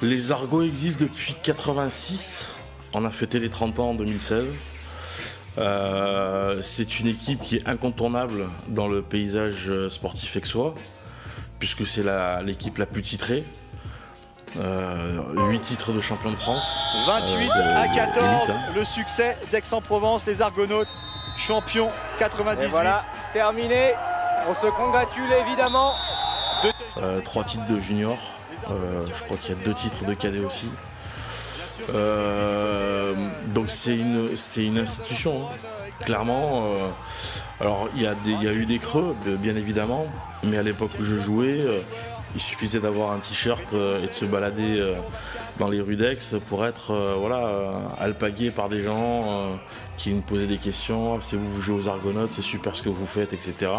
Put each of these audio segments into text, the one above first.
Les Argots existent depuis 86. On a fêté les 30 ans en 2016. C'est une équipe qui est incontournable dans le paysage sportif aixois, puisque c'est l'équipe la plus titrée. 8 titres de champion de France. 28 à 14, élite, hein. Le succès d'Aix-en-Provence, les Argonautes, champions 98. Et voilà, terminé. On se congratule évidemment. 3 titres de junior. Je crois qu'il y a 2 titres de cadet aussi. Donc c'est une institution, hein. Clairement. Alors il y a eu des creux, bien évidemment, mais à l'époque où je jouais, il suffisait d'avoir un t-shirt et de se balader dans les rues d'Aix pour être alpagué par des gens qui me posaient des questions. C'est vous jouez aux Argonautes, c'est super ce que vous faites, etc.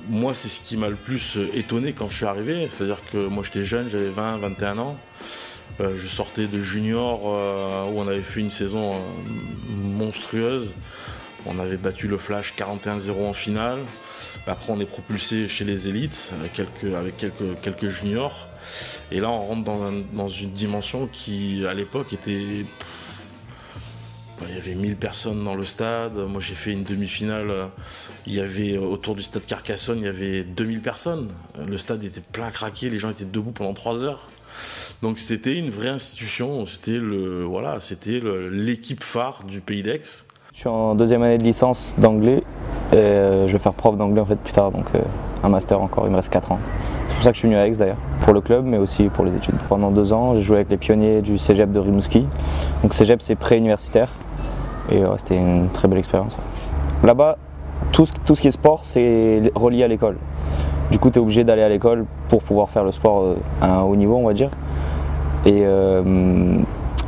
Moi, c'est ce qui m'a le plus étonné quand je suis arrivé. C'est-à-dire que moi, j'étais jeune, j'avais 20, 21 ans. Je sortais de junior où on avait fait une saison monstrueuse. On avait battu le Flash 41-0 en finale. Après, on est propulsé chez les élites avec quelques juniors. Et là, on rentre dans une dimension qui, à l'époque, était... Il y avait 1000 personnes dans le stade. Moi, j'ai fait une demi-finale. Il y avait, autour du stade Carcassonne, il y avait 2000 personnes. Le stade était plein craqué. Les gens étaient debout pendant 3 heures. Donc, c'était une vraie institution. C'était l'équipe phare du pays d'Aix. Je suis en 2e année de licence d'anglais. Je vais faire prof d'anglais en fait plus tard. Donc, un master encore. Il me reste 4 ans. C'est pour ça que je suis venu à Aix d'ailleurs. Pour le club, mais aussi pour les études. Pendant 2 ans, j'ai joué avec les pionniers du cégep de Rimouski. Donc, cégep, c'est pré-universitaire. Et c'était une très belle expérience. Là-bas, tout ce qui est sport, c'est relié à l'école. Du coup, tu es obligé d'aller à l'école pour pouvoir faire le sport à un haut niveau, on va dire. Et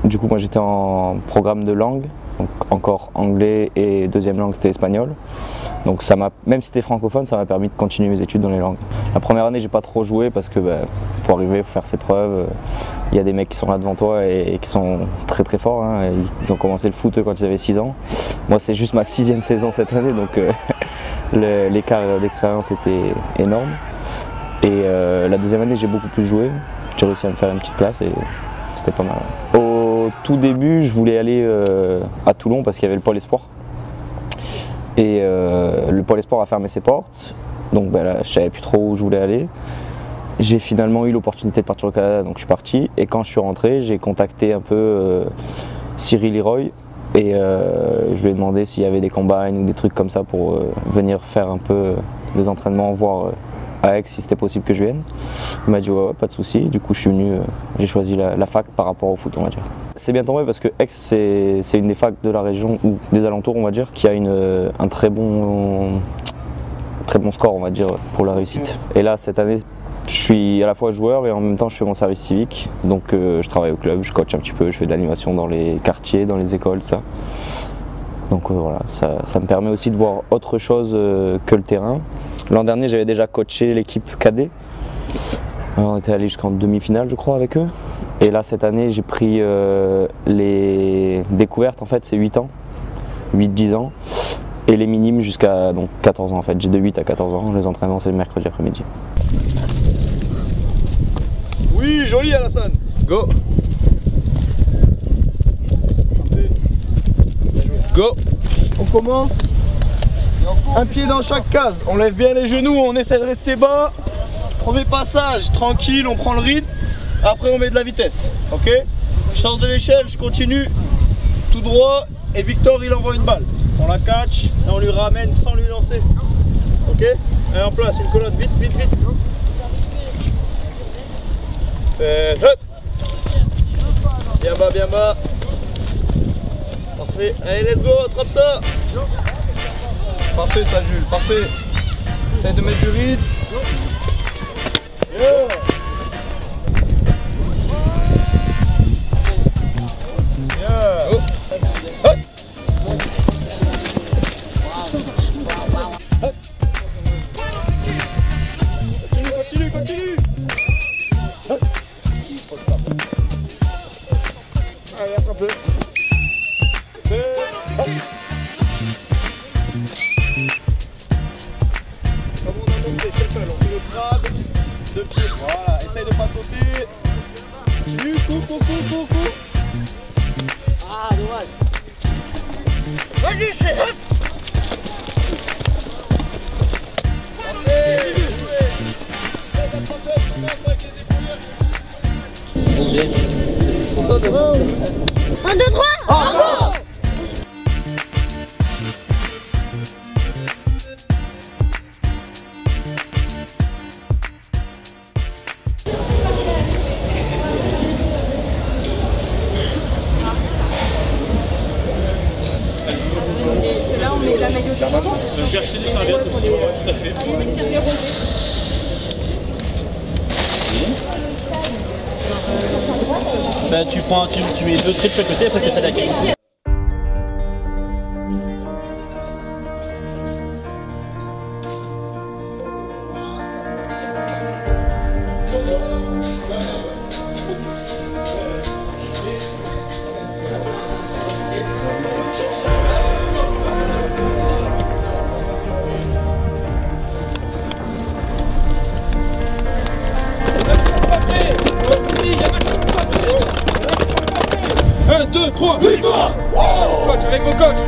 du coup, moi j'étais en programme de langue, donc encore anglais et 2e langue c'était espagnol. Donc même si c'était francophone, ça m'a permis de continuer mes études dans les langues. La première année, j'ai pas trop joué parce que faut arriver, faut faire ses preuves. Il y a des mecs qui sont là devant toi et qui sont très très forts, hein. Ils ont commencé le foot quand ils avaient 6 ans. Moi, c'est juste ma 6e saison cette année, donc l'écart d'expérience était énorme. Et la 2e année, j'ai beaucoup plus joué. J'ai réussi à me faire une petite place et c'était pas mal. Au tout début, je voulais aller à Toulon parce qu'il y avait le pôle espoir. Et le pôle espoir a fermé ses portes, donc là, je savais plus trop où je voulais aller. J'ai finalement eu l'opportunité de partir au Canada, donc je suis parti. Et quand je suis rentré, j'ai contacté un peu Cyril Leroy et je lui ai demandé s'il y avait des combines ou des trucs comme ça pour venir faire un peu des entraînements, voir à Aix si c'était possible que je vienne. Il m'a dit ouais, pas de souci. Du coup, je suis venu, j'ai choisi la fac par rapport au foot, on va dire. C'est bien tombé parce que Aix, c'est une des facs de la région ou des alentours, on va dire, qui a un très bon score, on va dire, pour la réussite. Et là, cette année, je suis à la fois joueur et en même temps, je fais mon service civique. Donc, je travaille au club, je coach un petit peu, je fais de l'animation dans les quartiers, dans les écoles, tout ça. Donc voilà, ça me permet aussi de voir autre chose que le terrain. L'an dernier, j'avais déjà coaché l'équipe cadet. On était allé jusqu'en demi-finale, je crois, avec eux. Et là, cette année, j'ai pris les découvertes, en fait, c'est 8 ans, 8-10 ans. Et les minimes jusqu'à 14 ans, en fait. J'ai de 8 à 14 ans. Les entraînements, c'est le mercredi après-midi. Oui, joli, Alassane. Go. Go. On commence. Un pied dans chaque case. On lève bien les genoux, on essaie de rester bas. Premier passage, tranquille, on prend le rythme. Après, on met de la vitesse. Ok? Je sors de l'échelle, je continue tout droit. Et Victor, il envoie une balle. On la catch et on lui ramène sans lui lancer. Ok? Et en place, une colonne, vite, vite, vite. C'est hop. Bien bas, bien bas. Parfait. Allez, let's go, attrape ça. Parfait ça, Jules, parfait. Essaye de mettre du rythme. Yeah. Yeah. Oh. Hop. Hop. Continue, continue. Hop. Allez, attrape-le. Hop. Comme on a monté, on fait le grab de pied. Voilà, essaye de pas sauter. Vas-y, c'est hop. Un, deux, trois. Bravo. Là, on met la maillot de bain. J'ai acheté des serviettes aussi, ouais, tout à fait. Allez, mes serviettes rosées. Bah, tu mets 2 traits de chaque côté, après tu attaques. Victoire! Coach, avec vos coachs!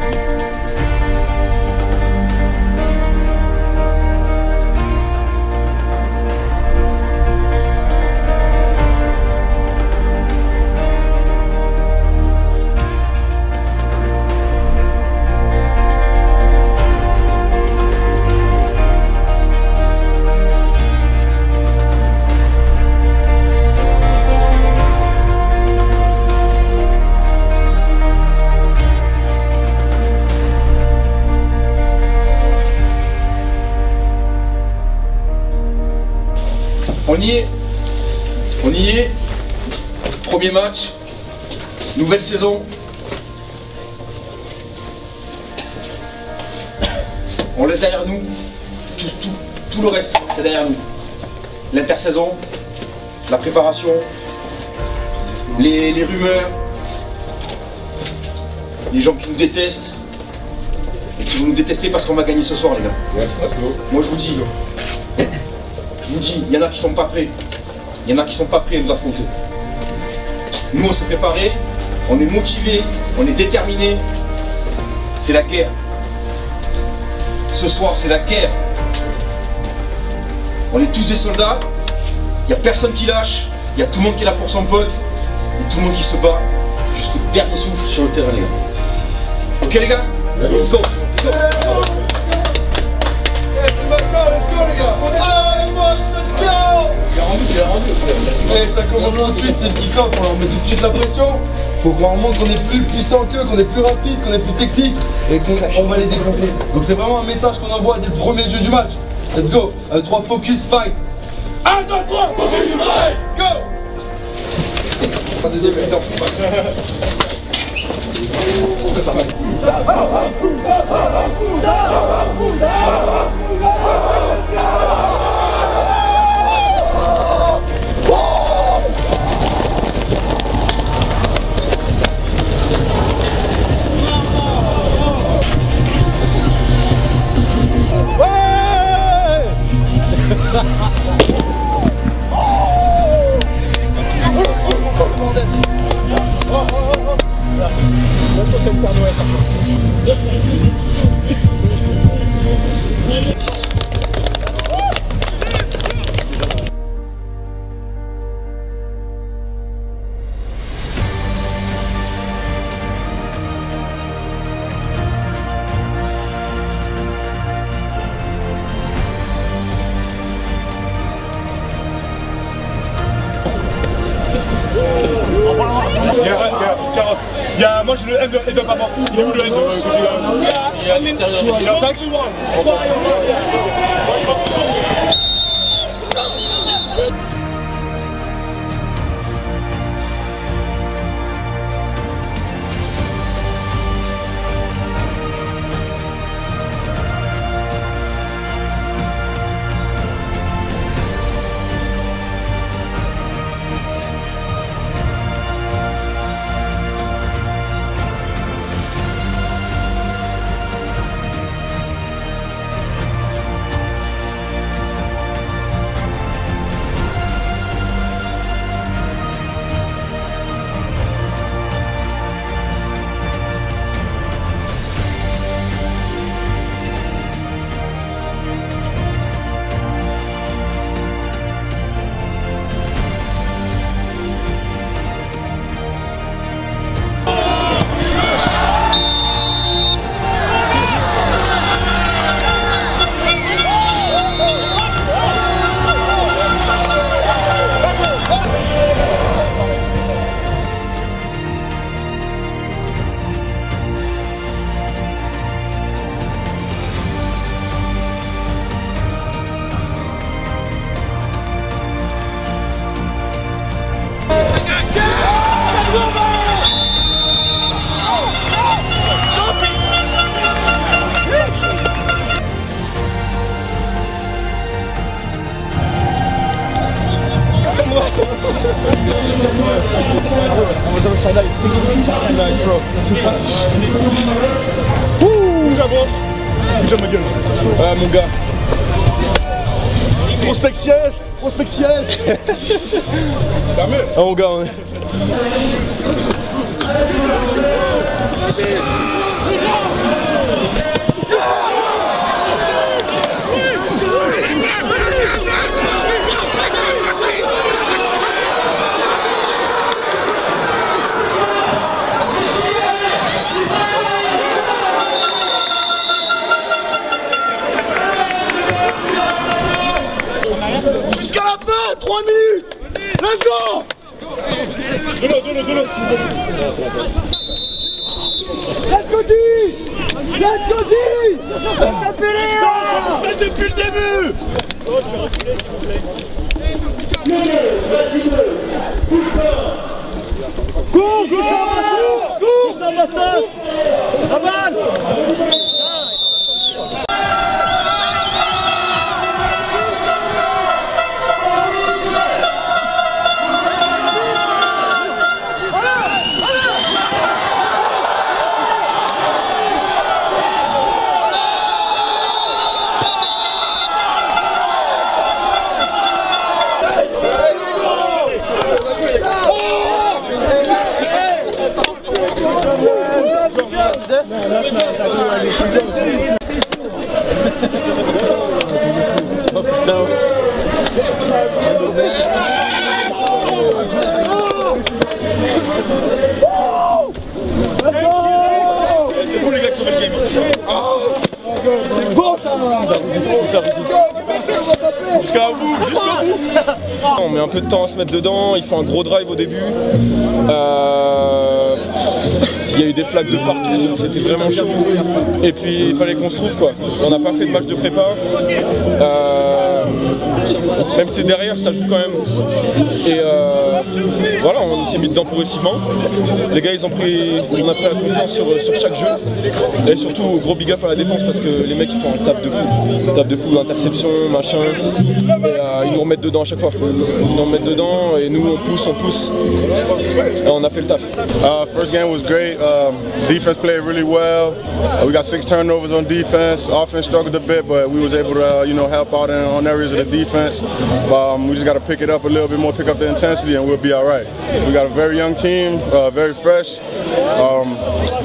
On y est. On y est. Premier match. Nouvelle saison. On laisse derrière nous. Tout le reste, c'est derrière nous. L'intersaison, la préparation, les rumeurs, les gens qui nous détestent et qui vont nous détester parce qu'on va gagner ce soir, les gars. Moi, je vous dis. Je vous dis, il y en a qui sont pas prêts. Il y en a qui sont pas prêts à nous affronter. Nous, on s'est préparés, on est motivés, on est déterminés. C'est la guerre. Ce soir, c'est la guerre. On est tous des soldats. Il n'y a personne qui lâche. Il y a tout le monde qui est là pour son pote. Et tout le monde qui se bat jusqu'au dernier souffle sur le terrain, les gars. Ok, les gars? Let's go. Let's go. C'est maintenant, let's go, les gars! Allez, boys, let's go! Et ça commence tout de suite, c'est le kick-off, on met tout de suite la pression. Faut qu'on montre qu'on est plus puissant qu'eux, qu'on est plus rapide, qu'on est plus technique et qu'on va les défoncer. Donc c'est vraiment un message qu'on envoie dès le premier jeu du match. Let's go! 3 focus fight! 1, 2, 3, focus fight! Let's go! Deuxième exemple. Moi j'ai le end-up avant. Il est où le end côté il est à l'intérieur. Il est à 5. Bouge ma gueule. Ah mon gars. Prospectiès. Ah mon gars, on est... Jusqu'à la fin, 3 minutes. Let's go. De l'eau. Let's go D. Let's go D. Faites depuis le début. Cours, ça va, la balle. C'est vous les gars qui sauvez le game. Jusqu'au bout. On met un peu de temps à se mettre dedans, il faut un gros drive au début. Il y a eu des flaques de partout, c'était vraiment chaud. Et puis il fallait qu'on se trouve quoi. On n'a pas fait de match de prépa. Même si derrière ça joue quand même. Et voilà, on s'est mis dedans progressivement. Les gars on a pris la confiance sur chaque jeu. Et surtout gros big up à la défense parce que les mecs ils font un taf de fou. Taf de fou, interception, machin. Et ils nous remettent dedans à chaque fois. Ils nous remettent dedans et nous on pousse. Et on a fait le taf. First game was great. Defense played really well. We got 6 turnovers on defense. Offense struggled a bit, but we was able to, help out on areas of the defense. We just got to pick it up a little bit more, pick up the intensity, and we'll be all right. We got a very young team, very fresh.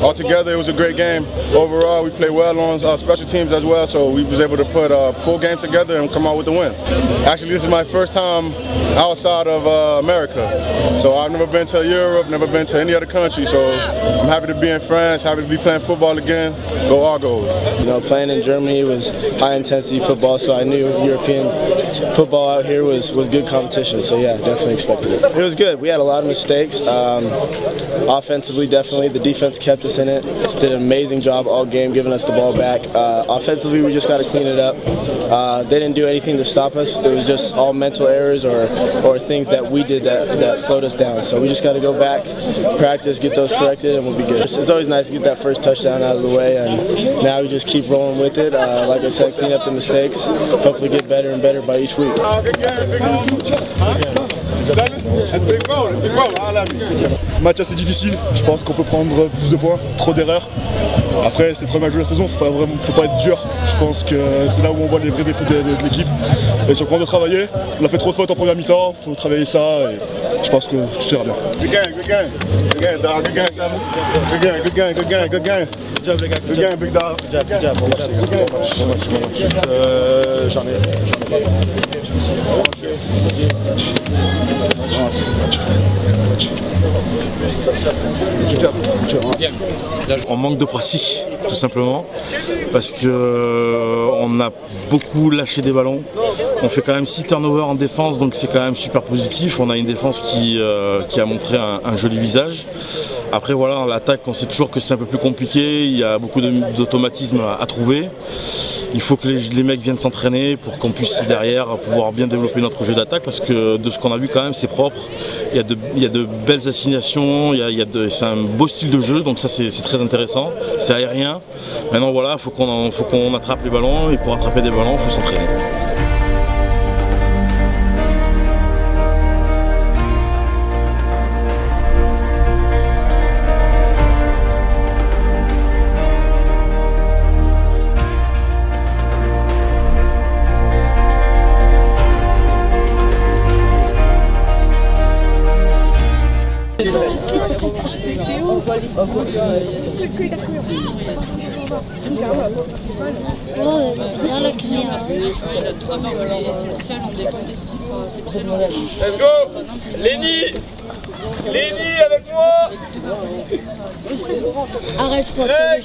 Altogether, it was a great game. Overall, we played well on special teams as well, so we was able to put a full game together and come out with the win. Actually, this is my first time outside of America. So I've never been to Europe, never been to any other country, so I'm happy to be in France, happy to be playing football again. Go Argos. Playing in Germany was high intensity football, so I knew European football out here was good competition, so yeah, definitely expected it. It was good. We had a lot of mistakes. Offensively, definitely. The defense kept us in it. Did an amazing job all game giving us the ball back. Offensively, we just got to clean it up. They didn't do anything to stop us. It was just all mental errors or things that we did that slowed us down. So we just got to go back, practice, get those corrected, and we'll be good. It's always nice to get that first touchdown out of the way, and now we just keep rolling with it. Like I said, clean up the mistakes, hopefully get better and better by each week. Match assez difficile, je pense qu'on peut prendre plus de points, trop d'erreurs. Après c'est le premier match de la saison, faut pas être dur. Je pense que c'est là où on voit les vrais défauts de l'équipe. Et sur le point de travailler, on a fait trop de fautes en première mi-temps, faut travailler ça et je pense que tout ira bien. Good game, dog. Good game, Sam. Good game. Good game, big dog. Good job. J'en ai On manque de pratique, tout simplement, parce que on a beaucoup lâché des ballons. On fait quand même 6 turnovers en défense, donc c'est quand même super positif. On a une défense qui a montré un joli visage. Après voilà, l'attaque, on sait toujours que c'est un peu plus compliqué, il y a beaucoup d'automatismes à trouver. Il faut que les mecs viennent s'entraîner pour qu'on puisse derrière pouvoir bien développer notre jeu d'attaque, parce que de ce qu'on a vu quand même c'est propre, il y a de belles assignations, c'est un beau style de jeu, donc ça c'est très intéressant, c'est aérien. Maintenant voilà, il faut qu'on attrape les ballons, et pour attraper des ballons il faut s'entraîner. Dans la caméra. Let's go. Lenny. Lenny avec moi. Arrête-toi. Hey,